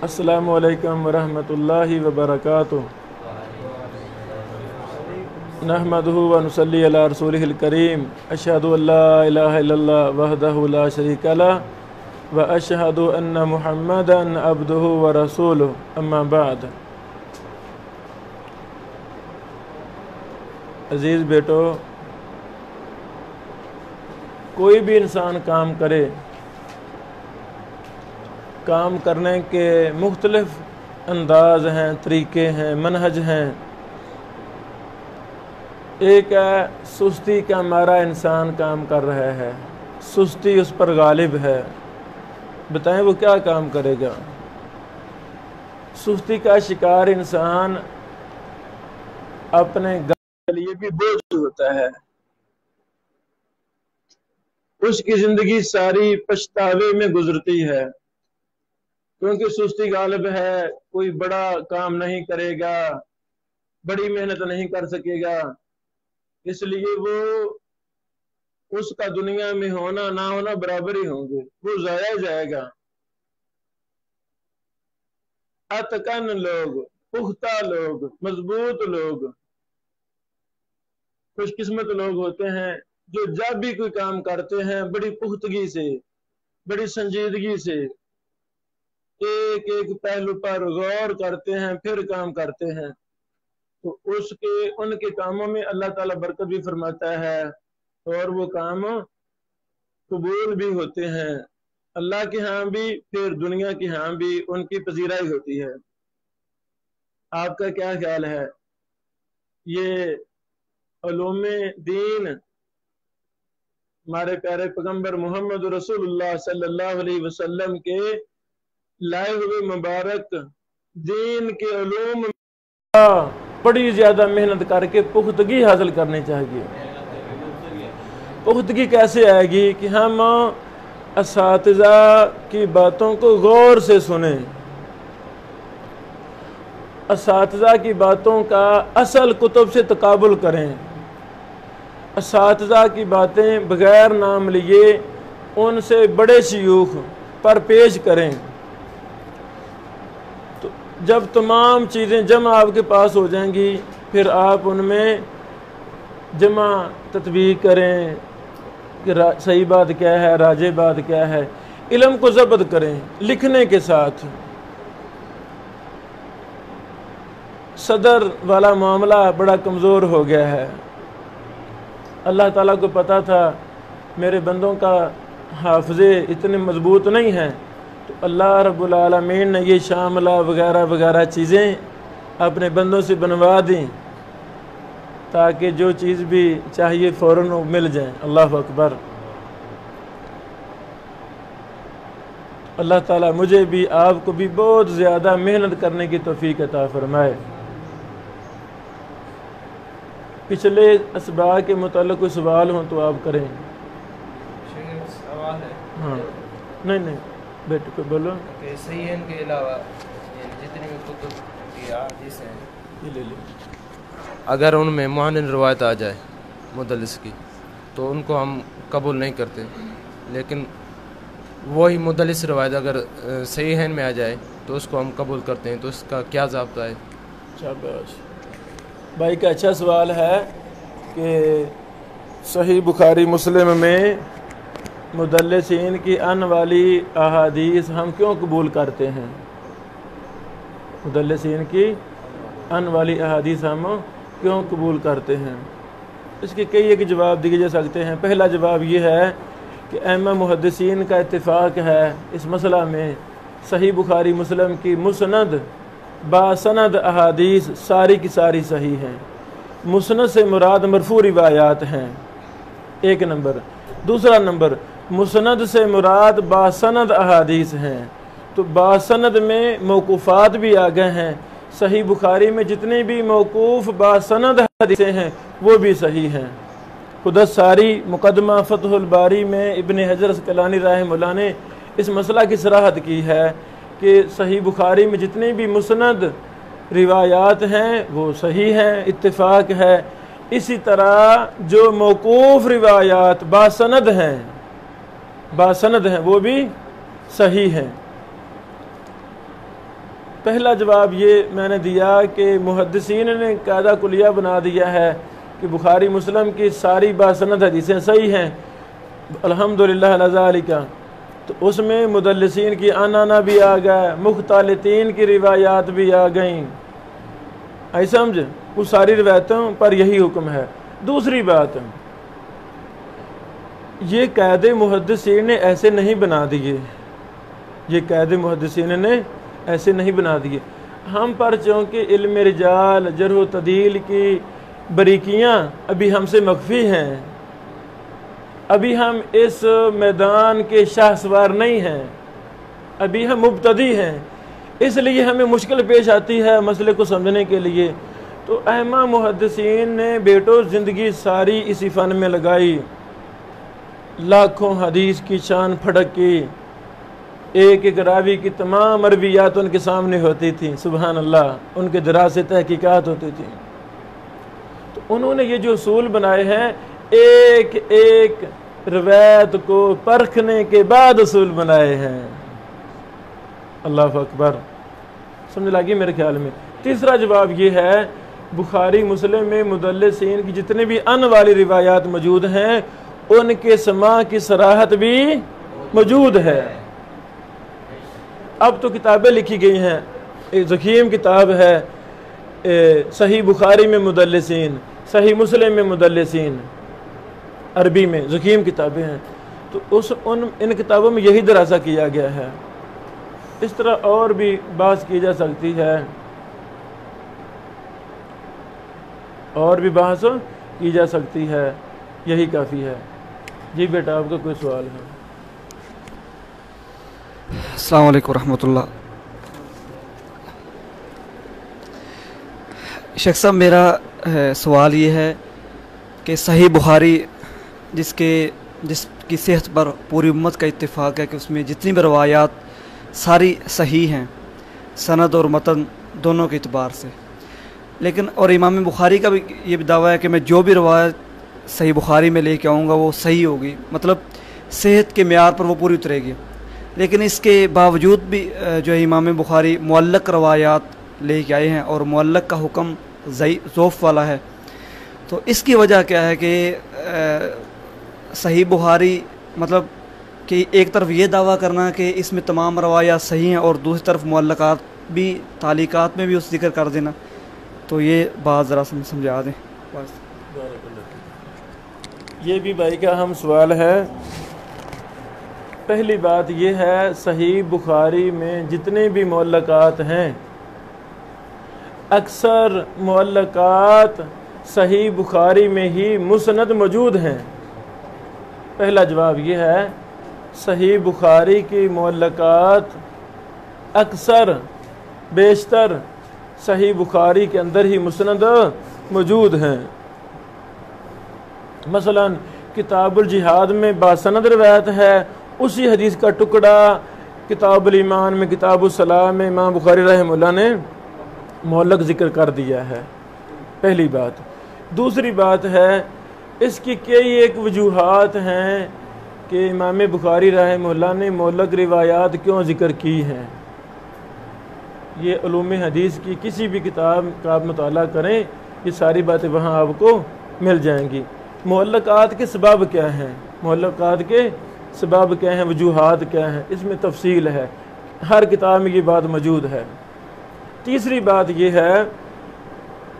السلام علیکم ورحمۃ اللہ وبرکاتہ۔ نحمدہ و نصلی علی رسولہ الکریم، اشہد ان لا الہ الا اللہ وحدہ لا شریک لہ و اشہد ان محمدا عبدہ و رسولہ، اما بعد۔ عزیز بیٹو، کوئی بھی انسان کام کرے، کام کرنے کے مختلف انداز ہیں، طریقے ہیں، منہج ہیں۔ ایک ہے سستی کا مارا انسان کام کر رہا ہے، سستی اس پر غالب ہے، بتائیں وہ کیا کام کرے گا؟ سستی کا شکار انسان اپنے گھر کے لیے بھی بوجھ ہوتا ہے، اس کی زندگی ساری پچھتاوے میں گزرتی ہے، کیونکہ سستی غالب ہے، کوئی بڑا کام نہیں کرے گا، بڑی محنت نہیں کر سکے گا، اس لیے وہ اس کا دنیا میں ہونا نہ ہونا برابر ہی ہوں گے، وہ ضائع جائے گا۔ اتقن لوگ، پختہ لوگ، مضبوط لوگ، خوش قسمت لوگ ہوتے ہیں جو جب بھی کوئی کام کرتے ہیں بڑی پختگی سے، بڑی سنجیدگی سے، ایک ایک پہلو پر غور کرتے ہیں، پھر کام کرتے ہیں، تو ان کے کاموں میں اللہ تعالیٰ برکت بھی فرماتا ہے اور وہ کام قبول بھی ہوتے ہیں، اللہ کے ہاں بھی، پھر دنیا کے ہاں بھی ان کی پذیرائی ہوتی ہے۔ آپ کا کیا خیال ہے؟ یہ علوم دین ہمارے پیارے پیغمبر محمد رسول اللہ صلی اللہ علیہ وسلم کے لائے ہوئے مبارک دین کے علوم بڑی زیادہ محنت کر کے پختگی حاصل کرنی چاہیے۔ پختگی کیسے آئے گی؟ کہ ہم اساتذہ کی باتوں کو غور سے سنیں، اساتذہ کی باتوں کا اصل کتب سے تقابل کریں، اساتذہ کی باتیں بغیر نام لیے ان سے بڑے شیوخ پر پیش کریں، تو جب تمام چیزیں جمع آپ کے پاس ہو جائیں گی، پھر آپ ان میں جمع تطبیق کریں کہ صحیح بات کیا ہے، راجح بات کیا ہے، علم کو ضبط کریں لکھنے کے ساتھ۔ صدر والا معاملہ بڑا کمزور ہو گیا ہے۔ اللہ تعالیٰ کو پتا تھا میرے بندوں کا حافظے اتنے مضبوط نہیں ہیں، تو اللہ رب العالمین نے یہ شاملہ وغیرہ وغیرہ چیزیں اپنے بندوں سے بنوا دیں تاکہ جو چیز بھی چاہیے فوراً مل جائیں۔ اللہ اکبر۔ اللہ تعالیٰ مجھے بھی آپ کو بھی بہت زیادہ محنت کرنے کی توفیق عطا فرمائے۔ پچھلے اسباق کے متعلق کوئی سوال ہوں تو آپ کریں۔ سوال ہے؟ ہاں، نہیں بیٹے کو بولو کہ صحیحین کے علاوہ جتنی بھی کتب کی احادیث ہیں، یہ لے لیں، اگر ان میں معانن روایت آ جائے مدلس کی تو ان کو ہم قبول نہیں کرتے، لیکن وہی مدلس روایت اگر صحیحین میں آ جائے تو اس کو ہم قبول کرتے ہیں، تو اس کا کیا ضابطہ ہے؟ شاباش بھائی کا اچھا سوال ہے کہ صحیح بخاری مسلم میں مدلسین کی ان والی احادیث ہم کیوں قبول کرتے ہیں؟ مدلسین کی ان والی احادیث ہم کیوں قبول کرتے ہیں؟ اس کے کئی ایک جواب دیے جا سکتے ہیں۔ پہلا جواب یہ ہے کہ ائمہ محدثین کا اتفاق ہے اس مسئلہ میں، صحیح بخاری مسلم کی مسند باسند احادیث ساری کی ساری صحیح ہیں۔ مسند سے مراد مرفوع روایات ہیں، ایک نمبر۔ دوسرا نمبر، مسند سے مراد باسند احادیث ہیں، تو باسند میں موقوفات بھی آ گئے ہیں۔ صحیح بخاری میں جتنی بھی موقوف باسند حدیثیں ہیں وہ بھی صحیح ہیں۔ خود ساری مقدمہ فتح الباری میں ابن حجر اسقلانی رحمہ اللہ نے اس مسئلہ کی صراحت کی ہے کہ صحیح بخاری میں جتنی بھی مسند روایات ہیں وہ صحیح ہیں، اتفاق ہے۔ اسی طرح جو موقوف روایات باسند ہیں وہ بھی صحیح ہیں۔ پہلا جواب یہ میں نے دیا کہ محدثین نے قاعدہ کلیہ بنا دیا ہے کہ بخاری مسلم کی ساری باسند حدیثیں صحیح ہیں، الحمدللہ علی ذالک، تو اس میں مدلسین کی آنانا بھی آ گیا، مختلطین کی روایات بھی آ گئیں، آئی سمجھ؟ وہ ساری روایتوں پر یہی حکم ہے۔ دوسری بات، یہ قاعدے محدثین نے ایسے نہیں بنا دیے، یہ قاعدے محدثین نے ایسے نہیں بنا دیے، ہم پر چونکہ علم رجال جرح و تعدیل کی باریکیاں ابھی ہم سے مخفی ہیں، ابھی ہم اس میدان کے شاہ سوار نہیں ہیں، ابھی ہم مبتدی ہیں، اس لیے ہمیں مشکل پیش آتی ہے مسئلے کو سمجھنے کے لیے۔ تو ائمہ محدثین نے بیٹو زندگی ساری اسی فن میں لگائی، لاکھوں حدیث کی شان پھڑک کی، ایک ایک راوی کی تمام مرویات ان کے سامنے ہوتی تھیں، سبحان اللہ، ان کے دراسے تحقیقات ہوتی تھیں۔ تو انہوں نے یہ جو اصول بنائے ہیں، ایک ایک روایت کو پرکھنے کے بعد اصول بنائے ہیں، اللہ اکبر، سمجھ لگی میرے خیال میں۔ تیسرا جواب یہ ہے، بخاری مسلم میں مدلسین کی جتنے بھی ان والی روایات موجود ہیں ان کے سماع کی صراحت بھی موجود ہے۔ اب تو کتابیں لکھی گئی ہیں، ایک ضخیم کتاب ہے صحیح بخاری میں مدلسین، صحیح مسلم میں مدلسین، عربی میں ضخیم کتابیں ہیں، تو ان کتابوں میں یہی دراسہ کیا گیا ہے۔ اس طرح اور بھی بحث کی جا سکتی ہے، اور بھی بحث کی جا سکتی ہے، یہی کافی ہے۔ جی بیٹا، آپ کا کوئی سوال ہے؟ السلام علیکم ورحمۃ اللہ۔ شیخ صاحب، میرا سوال یہ ہے کہ صحیح بخاری جس کی صحت پر پوری امت کا اتفاق ہے کہ اس میں جتنی بھی روایات ساری صحیح ہیں، سند اور متن دونوں کے اعتبار سے، لیکن اور امام بخاری کا بھی یہ بھی دعویٰ ہے کہ میں جو بھی روایت صحیح بخاری میں لے کے آؤں گا وہ صحیح ہوگی، مطلب صحت کے معیار پر وہ پوری اترے گی، لیکن اس کے باوجود بھی جو ہے امام بخاری معلق روایات لے کے آئے ہیں اور معلق کا حکم ضعف والا ہے، تو اس کی وجہ کیا ہے کہ صحیح بخاری مطلب کہ ایک طرف یہ دعویٰ کرنا کہ اس میں تمام روایات صحیح ہیں اور دوسری طرف معلقات بھی تعلیقات میں بھی اس ذکر کر دینا، تو یہ بات ذرا سمجھا دیں۔ یہ بھی بھائی کا اہم سوال ہے۔ پہلی بات یہ ہے، صحیح بخاری میں جتنے بھی معلقات ہیں، اکثر معلقات صحیح بخاری میں ہی مسند موجود ہیں۔ پہلا جواب یہ ہے، صحیح بخاری کی معلقات اکثر بیشتر صحیح بخاری کے اندر ہی مسند موجود ہیں۔ مثلا کتاب الجہاد میں باسند روایت ہے، اسی حدیث کا ٹکڑا کتاب الایمان میں، کتاب الصلاۃ میں امام بخاری رحمہ اللہ نے معلق ذکر کر دیا ہے، پہلی بات۔ دوسری بات ہے، اس کی کئی ایک وجوہات ہیں کہ امام بخاری رحمہ اللہ نے معلق روایات کیوں ذکر کی ہیں۔ یہ علوم حدیث کی کسی بھی کتاب کا آپ مطالعہ کریں، یہ ساری باتیں وہاں آپ کو مل جائیں گی۔ معلقات کے سبب کیا ہیں، معلقات کے سبب کیا ہیں، وجوہات کیا ہیں، اس میں تفصیل ہے، ہر کتاب میں یہ بات موجود ہے۔ تیسری بات یہ ہے،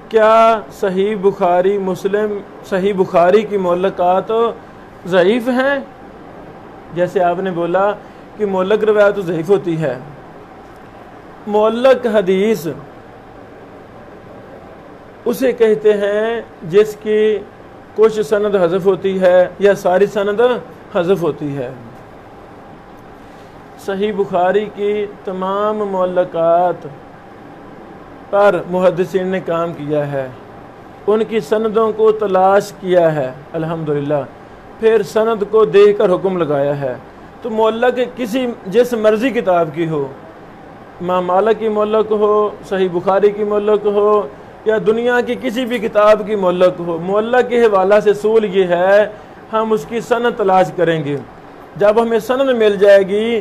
کیا صحیح بخاری مسلم، صحیح بخاری کی معلقات ضعیف ہیں؟ جیسے آپ نے بولا کہ معلق روایت ضعیف ہوتی ہے۔ معلق حدیث اسے کہتے ہیں جس کی کچھ سند حذف ہوتی ہے یا ساری سند حذف ہوتی ہے۔ صحیح بخاری کی تمام معلقات پر محدثین نے کام کیا ہے، ان کی سندوں کو تلاش کیا ہے الحمدللہ، پھر سند کو دیکھ کر حکم لگایا ہے۔ تو معلق کسی جس مرضی کتاب کی ہو، امام مالک کی معلق ہو، صحیح بخاری کی معلق ہو، یا دنیا کی کسی بھی کتاب کی معلق ہو، معلق کے حوالہ سے اصول یہ ہے، ہم اس کی سند تلاش کریں گے۔ جب ہمیں سند مل جائے گی،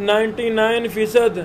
99%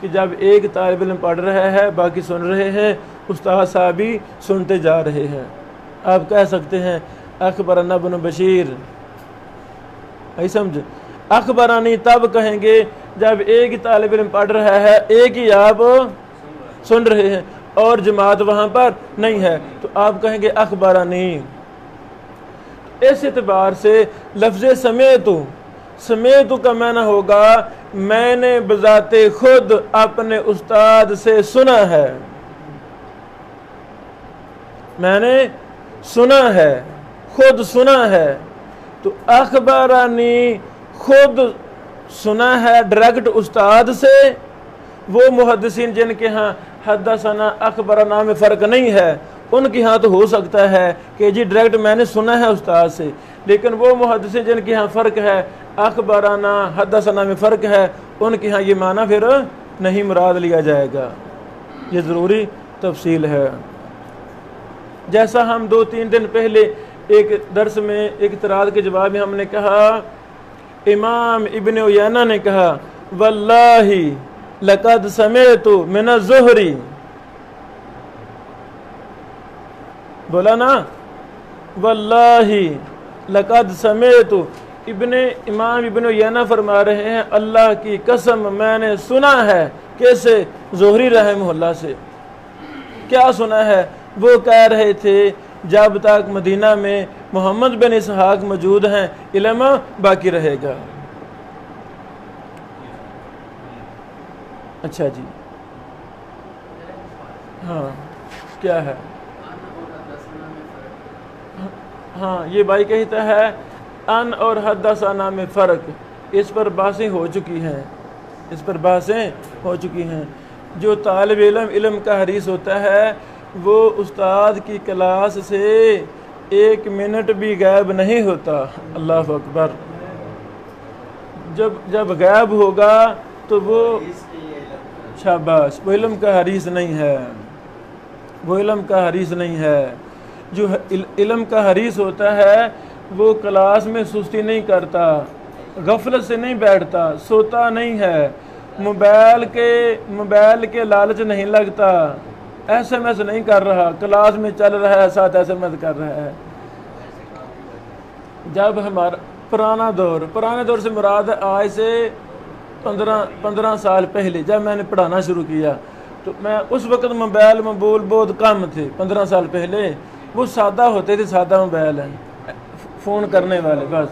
کہ جب ایک طالب علم پڑھ رہا ہے باقی سن رہے ہیں، استاد صاحب بھی سنتے جا رہے ہیں۔ آپ کہہ سکتے ہیں اخبرنا ابن بشیر، آئی سمجھ؟ اخبرانی تب کہیں گے جب ایک ہی طالب علم پڑھ رہا ہے، ایک ہی آپ سن رہے ہیں اور جماعت وہاں پر نہیں ہے، تو آپ کہیں گے اخبرانی۔ اس اعتبار سے لفظ سمیتو کا معنی ہوگا میں نے بذات خود اپنے استاد سے سنا ہے، میں نے سنا ہے، خود سنا ہے۔ تو اخبرانی خود سنا ہے ڈائریکٹ استاد سے۔ وہ محدثین جن کے ہاں حدثنا اخبرنا میں فرق نہیں ہے، ان کے ہاں تو ہو سکتا ہے کہ جی ڈائریکٹ میں نے سنا ہے استاد سے، لیکن وہ محدثین جن کے ہاں فرق ہے، اخبرنا حدثنا میں فرق ہے، ان کے ہاں یہ معنی پھر نہیں مراد لیا جائے گا۔ یہ ضروری تفصیل ہے۔ جیسا ہم 2-3 دن پہلے ایک درس میں ایک اعتراض کے جواب میں ہم نے کہا، امام ابن عیینہ نے کہا واللہ لقد سمعت من الزہری، بولا نا، واللہ لقد سمعت، امام ابن عیینہ فرما رہے ہیں اللہ کی قسم میں نے سنا ہے، کیسے؟ زہری رحمہ اللہ سے۔ کیا سنا ہے؟ وہ کہہ رہے تھے جب تک مدینہ میں محمد بن اسحاق موجود ہیں علم باقی رہے گا۔ اچھا جی، ہاں کیا ہے؟ ہاں یہ بھائی کہتا ہے ان اور حدثنا میں فرق، اس پر بحثیں ہو چکی ہیں، اس پر بحثیں ہو چکی ہیں۔ جو طالب علم کا حریص ہوتا ہے وہ استاد کی کلاس سے 1 منٹ بھی غائب نہیں ہوتا۔ اللہ اکبر۔ جب غائب ہوگا تو وہ شاباش، وہ علم کا حریص نہیں ہے، وہ علم کا حریص نہیں ہے۔ جو علم کا حریص ہوتا ہے وہ کلاس میں سستی نہیں کرتا، غفلت سے نہیں بیٹھتا، سوتا نہیں ہے، موبائل کے لالچ نہیں لگتا، ایس ایم ایس نہیں کر رہا، کلاس میں چل رہا ہے ساتھ ایس ایم ایس کر رہا ہے۔ جب ہمارا پرانا دور سے مراد ہے آج سے 15 سال پہلے جب میں نے پڑھانا شروع کیا تو میں اس وقت موبائل بہت کم تھے۔ 15 سال پہلے وہ سادہ ہوتے تھے، سادہ موبائل ہیں، فون کرنے والے بس،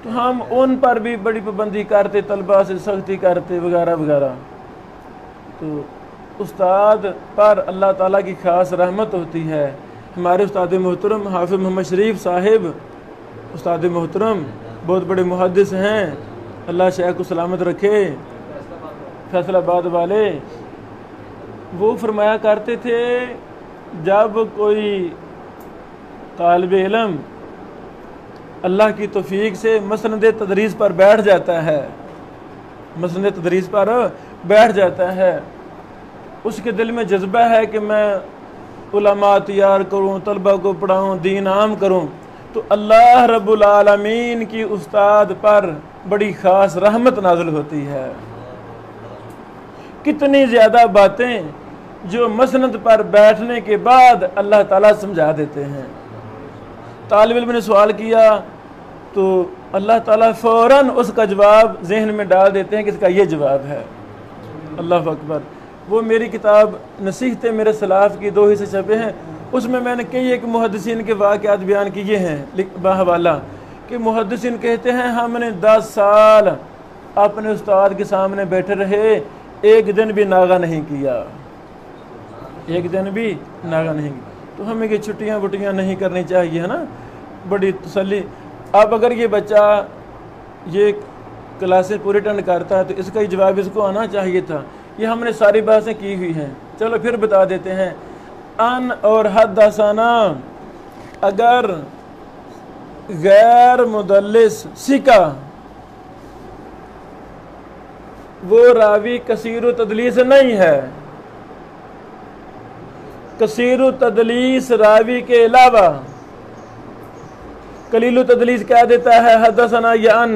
تو ہم ان پر بھی بڑی پابندی کرتے، طلباء سے سختی کرتے وغیرہ وغیرہ۔ تو استاد پر اللہ تعالیٰ کی خاص رحمت ہوتی ہے۔ ہمارے استاد محترم حافظ محمد شریف صاحب، استاد محترم بہت بڑے محدث ہیں، اللہ شیخ کو سلامت رکھے، فیصل آباد والے، وہ فرمایا کرتے تھے جب کوئی طالب علم اللہ کی توفیق سے مسند تدریس پر بیٹھ جاتا ہے، مسند تدریس پر بیٹھ جاتا ہے، اس کے دل میں جذبہ ہے کہ میں علماء تیار کروں، طلبہ کو پڑھاؤں، دین عام کروں، تو اللہ رب العالمین کی استاد پر بڑی خاص رحمت نازل ہوتی ہے۔ کتنی زیادہ باتیں جو مسند پر بیٹھنے کے بعد اللہ تعالیٰ سمجھا دیتے ہیں۔ طالب علم نے سوال کیا تو اللہ تعالیٰ فوراً اس کا جواب ذہن میں ڈال دیتے ہیں کہ اس کا یہ جواب ہے۔ اللہ اکبر۔ وہ میری کتاب نصیحتیں میرے سلاف کی 2 حصے چھپے ہیں، اس میں نے کئی ایک محدثین کے واقعات بیان کیے ہیں باحوالہ، کہ محدثین کہتے ہیں ہم نے 10 سال اپنے استاد کے سامنے بیٹھے رہے، ایک دن بھی ناغہ نہیں کیا، ایک دن بھی ناغہ نہیں کیا۔ تو ہمیں کہ چھٹیاں وٹیاں نہیں کرنی چاہیے، ہے نا، بڑی تسلی۔ اب اگر یہ بچہ یہ کلاسیں پوری اٹینڈ کرتا ہے تو اس کا ہی جواب اس کو آنا چاہیے تھا۔ یہ ہم نے ساری باتیں کی ہوئی ہیں، چلو پھر بتا دیتے ہیں۔ ان اور حدثنا اگر غیر مدلس سکا، وہ راوی کثیر و تدلیس نہیں ہے، کثیر و تدلیس راوی کے علاوہ قلیل و تدلیس کہہ دیتا ہے حدثنا یا ان،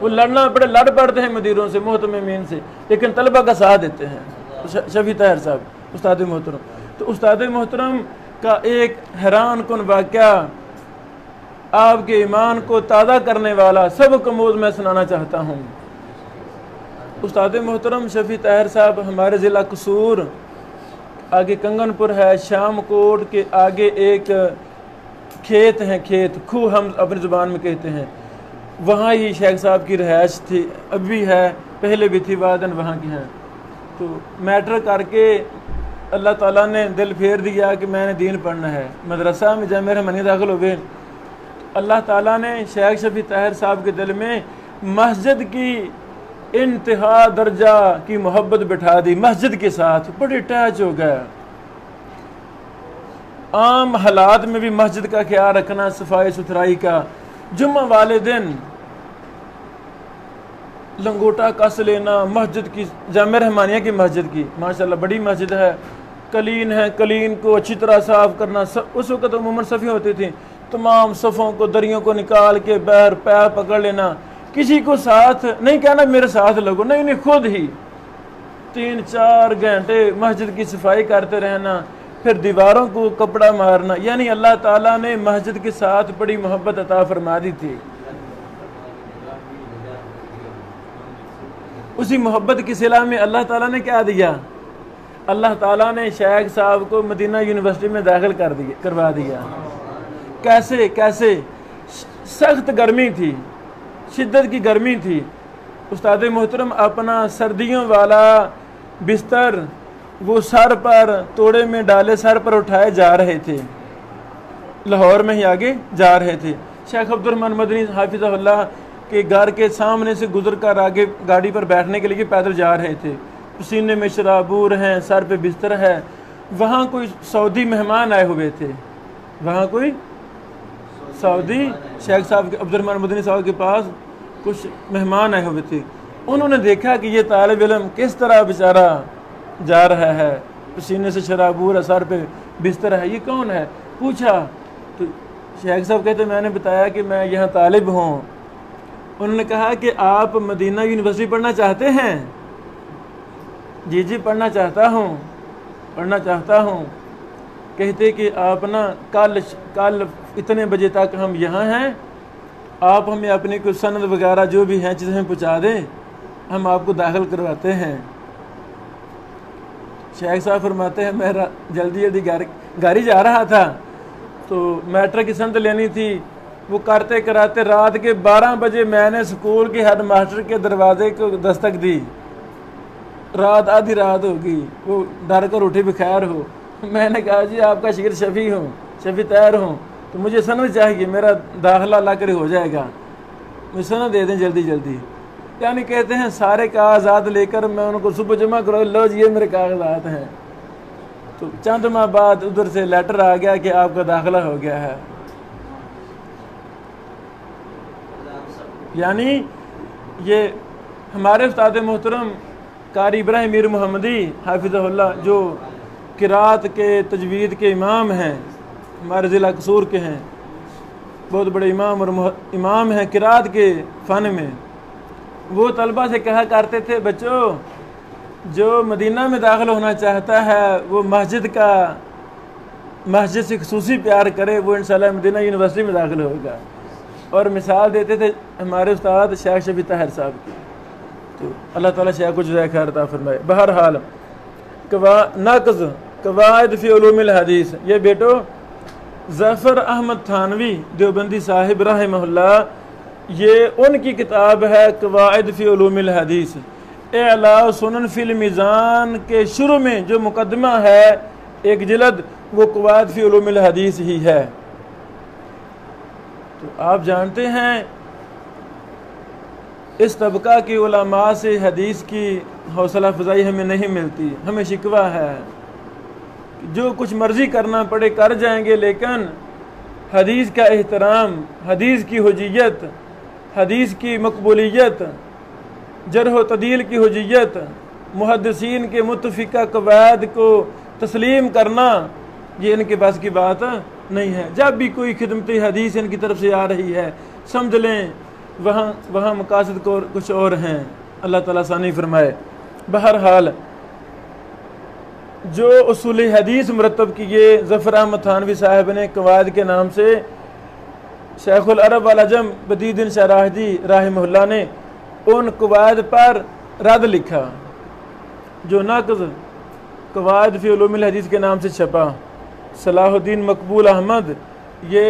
وہ لڑنا پڑے لڑ پڑتے ہیں مدیروں سے محتممین سے، لیکن طلبہ کا ساتھ دیتے ہیں۔ شفیع طاہر صاحب استاد محترم، تو استاد محترم کا ایک حیران کن واقعہ آپ کے ایمان کو تازہ کرنے والا سب کموز میں سنانا چاہتا ہوں۔ استاد محترم شفیع طاہر صاحب ہمارے ضلع قصور، آگے کنگن پور ہے، شام کوٹ کے آگے ایک کھیت ہیں، کھیت کھو ہم اپنی زبان میں کہتے ہیں، وہاں ہی شیخ صاحب کی رہائش تھی، اب بھی ہے، پہلے بھی تھی، بعداً وہاں کی ہیں۔ تو میٹر کر کے اللہ تعالیٰ نے دل پھیر دیا کہ میں نے دین پڑھنا ہے، مدرسہ میں جامعہ رحمانیہ داخل ہوئے۔ اللہ تعالیٰ نے شیخ شفیع طاہر صاحب کے دل میں مسجد کی انتہا درجہ کی محبت بٹھا دی، مسجد کے ساتھ بڑی اٹیچ ہو گیا۔ عام حالات میں بھی مسجد کا خیال رکھنا، صفائی ستھرائی کا، جمعہ والے دن لنگوٹا کس لینا مسجد کی، جامعہ رحمانیہ کی مسجد کی، ماشاءاللہ بڑی مسجد ہے، کلین ہے، کلین کو اچھی طرح صاف کرنا۔ اس وقت عموماً صفیں ہوتی تھیں، تمام صفوں کو، دریوں کو نکال کے بہر پیر پکڑ لینا، کسی کو ساتھ نہیں کہنا میرے ساتھ لگو، نہیں، خود ہی 3-4 گھنٹے مسجد کی صفائی کرتے رہنا، پھر دیواروں کو کپڑا مارنا، یعنی اللہ تعالیٰ نے مسجد کے ساتھ بڑی محبت عطا فرما دی تھی۔ اسی محبت کی صلہ میں اللہ تعالیٰ نے کیا دیا؟ اللہ تعالیٰ نے شیخ صاحب کو مدینہ یونیورسٹی میں داخل کروا دیا۔ کیسے؟ سخت گرمی تھی، شدت کی گرمی تھی، استاد محترم اپنا سردیوں والا بستر وہ سر پر توڑے میں ڈالے، سر پر اٹھائے جا رہے تھے، لاہور میں ہی آگے جا رہے تھے۔ شیخ عبد الرحمن مدنی حافظہ اللہ کے گھر کے سامنے سے گزر کر آگے گاڑی پر بیٹھنے کے لیے پیدل جا رہے تھے، پسینے میں شرابور ہیں، سر پہ بستر ہے۔ وہاں کوئی سعودی مہمان آئے ہوئے تھے، وہاں کوئی سعودی شیخ صاحب عبد الرحمن مدنی صاحب کے پاس کچھ مہمان آئے ہوئے تھے۔ انہوں نے دیکھا کہ یہ طالب علم کس طرح بیچارہ جا رہا ہے، پسینے سے شرابور ہے، سر پہ بستر ہے، یہ کون ہے؟ پوچھا تو شیخ صاحب کہتے میں نے بتایا کہ میں یہاں طالب ہوں۔ انہوں نے کہا کہ آپ مدینہ یونیورسٹی پڑھنا چاہتے ہیں؟ جی پڑھنا چاہتا ہوں۔ کہتے کہ آپ نا کل اتنے بجے تک ہم یہاں ہیں، آپ ہمیں اپنی کچھ سند وغیرہ جو بھی ہیں چیزیں پہنچا دیں، ہم آپ کو داخل کرواتے ہیں۔ شیخ صاحب فرماتے ہیں میں جلدی گاڑی جا رہا تھا تو میٹرک کی سند لینی تھی، وہ کرتے کراتے رات کے 12 بجے میں نے اسکول کے ہیڈ ماسٹر کے دروازے کو دستک دی، رات آدھی رات ہوگی، وہ ڈر کر اٹھے بخیر ہو۔ میں نے کہا جی آپ کا شاگرد شفیع طاہر ہوں، تو مجھے سند چاہیے، میرا داخلہ لا کر ہو جائے گا، مجھے سند دے دیں جلدی۔ یعنی کہتے ہیں سارے کاغذات لے کر میں ان کو صبح جمع کرو، لو جی یہ میرے کاغذات ہیں۔ تو چند ماہ بعد ادھر سے لیٹر آ گیا کہ آپ کا داخلہ ہو گیا ہے۔ یعنی یہ ہمارے استاد محترم قاری ابراہیم میر محمدی حافظہ اللہ جو قرات کے تجوید کے امام ہیں، ہمارے ضلع قصور کے ہیں، بہت بڑے امام اور امام ہیں قرات کے فن میں، وہ طلبہ سے کہا کرتے تھے بچوں جو مدینہ میں داخل ہونا چاہتا ہے وہ مسجد سے خصوصی پیار کرے، وہ انشاءاللہ مدینہ یونیورسٹی میں داخل ہوگا۔ اور مثال دیتے تھے ہمارے استاد شیخ شفیع طاہر صاحب کی، تو اللہ تعالیٰ شیخ کو جزائے خیر عطا فرمائے۔ بہرحال نقض قواعد فی علوم الحدیث، یہ بیٹو ظفر احمد تھانوی دیوبندی صاحب رحمہ اللہ، یہ ان کی کتاب ہے قواعد فی علوم الحدیث۔ اعلاء سنن فی المیزان کے شروع میں جو مقدمہ ہے ایک جلد، وہ قواعد فی علوم الحدیث ہی ہے۔ تو آپ جانتے ہیں اس طبقہ کی علماء سے حدیث کی حوصلہ افزائی ہمیں نہیں ملتی، ہمیں شکوہ ہے، جو کچھ مرضی کرنا پڑے کر جائیں گے، لیکن حدیث کا احترام، حدیث کی حجیت، حدیث کی مقبولیت، جرح و تعدیل کی حجیت، محدثین کے متفقہ قواعد کو تسلیم کرنا، یہ ان کے پاس کی بات نہیں ہے۔ جب بھی کوئی خدمت حدیث ان کی طرف سے آ رہی ہے، سمجھ لیں وہاں مقاصد کو کچھ اور ہیں، اللہ تعالیٰ ثانی فرمائے۔ بہرحال جو اصول حدیث مرتب کیے ظفر احمد تھانوی صاحب نے قواعد کے نام سے، شیخ العرب والعجم بدیع الدین شاہراہدی رحمہ اللہ نے ان قواعد پر رد لکھا، جو نقض قواعد فی علوم الحدیث کے نام سے چھپا۔ صلاح الدین مقبول احمد یہ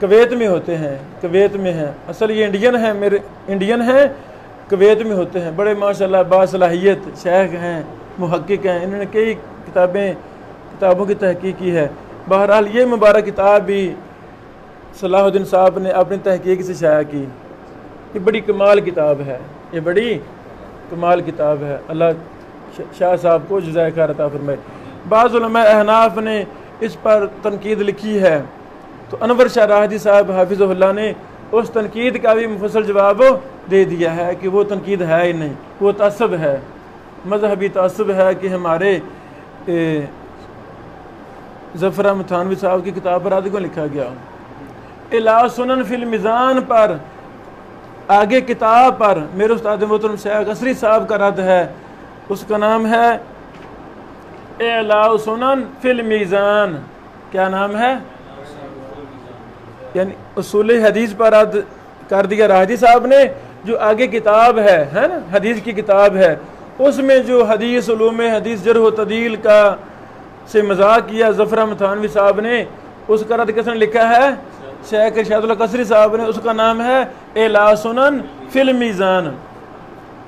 کویت میں ہوتے ہیں، کویت میں ہیں، اصل یہ انڈین ہیں، کویت میں ہوتے ہیں، بڑے ماشاءاللہ باصلاحیت شیخ ہیں، محقق ہیں، انہوں نے کئی کتابوں کی تحقیق کی ہے۔ بہرحال یہ مبارک کتاب بھی صلاح الدین صاحب نے اپنی تحقیق سے شائع کی۔ یہ بڑی کمال کتاب ہے، یہ بڑی کمال کتاب ہے، اللہ شاہ صاحب کو جزائے خیر عطا فرمائے۔ بعض علماء احناف نے اس پر تنقید لکھی ہے، تو انور شاہراہدی صاحب حافظہ اللہ نے اس تنقید کا بھی مفصل جواب دے دیا ہے کہ وہ تنقید ہے ہی نہیں، وہ تعصب ہے، مذہبی تعصب ہے کہ ہمارے ظفر احمد تھانوی صاحب کی کتاب پر رد کیوں لکھا گیا۔ الا سنن فی المیزان پر آگے کتاب پر میرے استاد محترم شیخ قصری صاحب کا رد ہے، اس کا نام ہے اعلاء سنن فی المیزان۔ کیا نام ہے؟ یعنی اصول حدیث پر رد کر دیا راہدی صاحب نے، جو آگے کتاب ہے نا، حدیث کی کتاب ہے، اس میں جو حدیث علوم حدیث جرح و تعدیل کا سے مذاق کیا ظفر احمد تھانوی صاحب نے، اس کا رد کس نے لکھا ہے؟ شیخ ارشاد اللہ قصری صاحب نے، اس کا نام ہے اعلاء سنن فی المیزان۔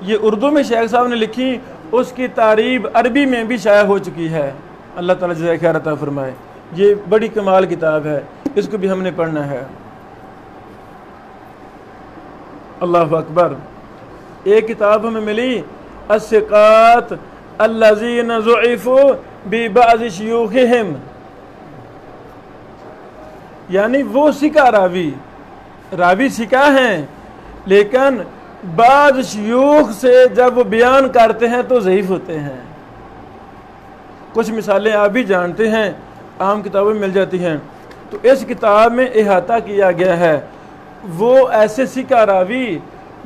یہ اردو میں شیخ صاحب نے لکھی، اس کی تعریب عربی میں بھی شائع ہو چکی ہے، اللہ تعالیٰ جزائے خیر عطا فرمائے۔ یہ بڑی کمال کتاب ہے، اس کو بھی ہم نے پڑھنا ہے۔ اللہ اکبر۔ ایک کتاب ہمیں ملی الثقات الذین ضعفوا ببعض شیوخہم، یعنی وہ سکہ راوی سکہ ہیں، لیکن بعض شیوخ سے جب وہ بیان کرتے ہیں تو ضعیف ہوتے ہیں۔ کچھ مثالیں آپ بھی جانتے ہیں، عام کتابوں میں مل جاتی ہیں، تو اس کتاب میں احاطہ کیا گیا ہے وہ ایسے سکہ راوی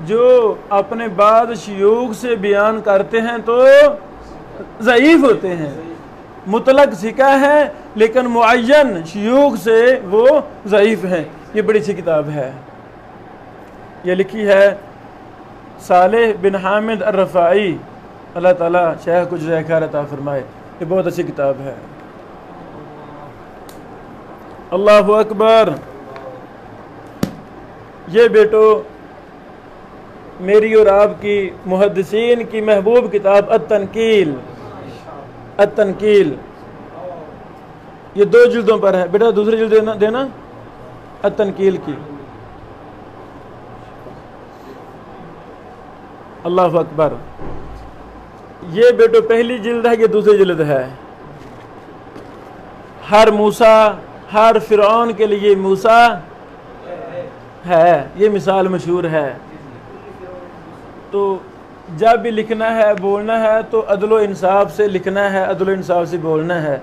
جو اپنے بعض شیوخ سے بیان کرتے ہیں تو ضعیف ہوتے ہیں، مطلق سکہ ہے لیکن معین شیوخ سے وہ ضعیف ہیں۔ یہ بڑی سی کتاب ہے، یہ لکھی ہے صالح بن حامد الرفاعی، اللہ تعالیٰ شیخ کو جزائے خیر عطا فرمائے۔ یہ بہت اچھی کتاب ہے۔ اللہ اکبر۔ یہ بیٹو میری اور آپ کی محدثین کی محبوب کتاب التنقیل، التنقیل، یہ 2 جلدوں پر ہے، بیٹا دوسری جلد دینا التنقیل کی۔ اللہ اکبر۔ یہ بیٹو پہلی جلد ہے، یہ دوسری جلد ہے۔ ہر موسیٰ، ہر فرعون کے لیے موسیٰ ہے، یہ مثال مشہور ہے۔ تو جب بھی لکھنا ہے بولنا ہے تو عدل و انصاف سے لکھنا ہے، عدل و انصاف سے بولنا ہے،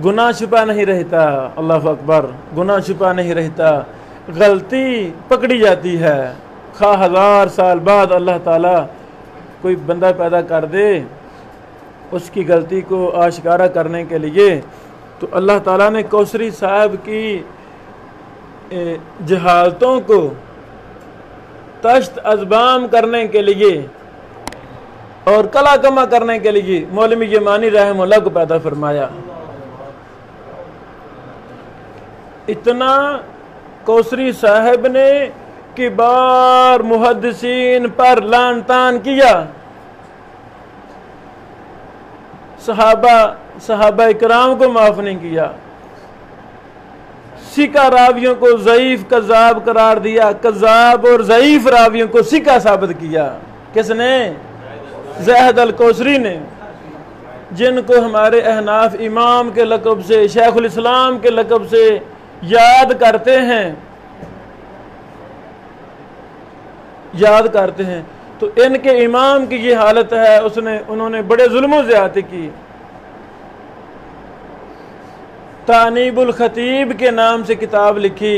گناہ چھپا نہیں رہتا۔ اللہ اکبر۔ گناہ چھپا نہیں رہتا، غلطی پکڑی جاتی ہے، خواہ 1000 سال بعد اللہ تعالیٰ کوئی بندہ پیدا کر دے اس کی غلطی کو آشکارا کرنے کے لیے، تو اللہ تعالیٰ نے کوثری صاحب کی جہالتوں کو تشت ازبام کرنے کے لیے اور کلا کما کرنے کے لیے مولوی یمانی رحمہ اللہ کو پیدا فرمایا۔ اتنا کوثری صاحب نے کبار محدثین پر لعن طعن کیا، صحابہ اکرام کو معاف نہیں کیا، سکہ راویوں کو ضعیف کذاب قرار دیا، کذاب اور ضعیف راویوں کو سکہ ثابت کیا۔ کس نے؟ زاہد الکوثری نے، جن کو ہمارے احناف امام کے لقب سے، شیخ الاسلام کے لقب سے یاد کرتے ہیں، یاد کرتے ہیں۔ تو ان کے امام کی یہ حالت ہے، انہوں نے بڑے ظلم و زیادتی کی۔ تانیب الخطیب کے نام سے کتاب لکھی،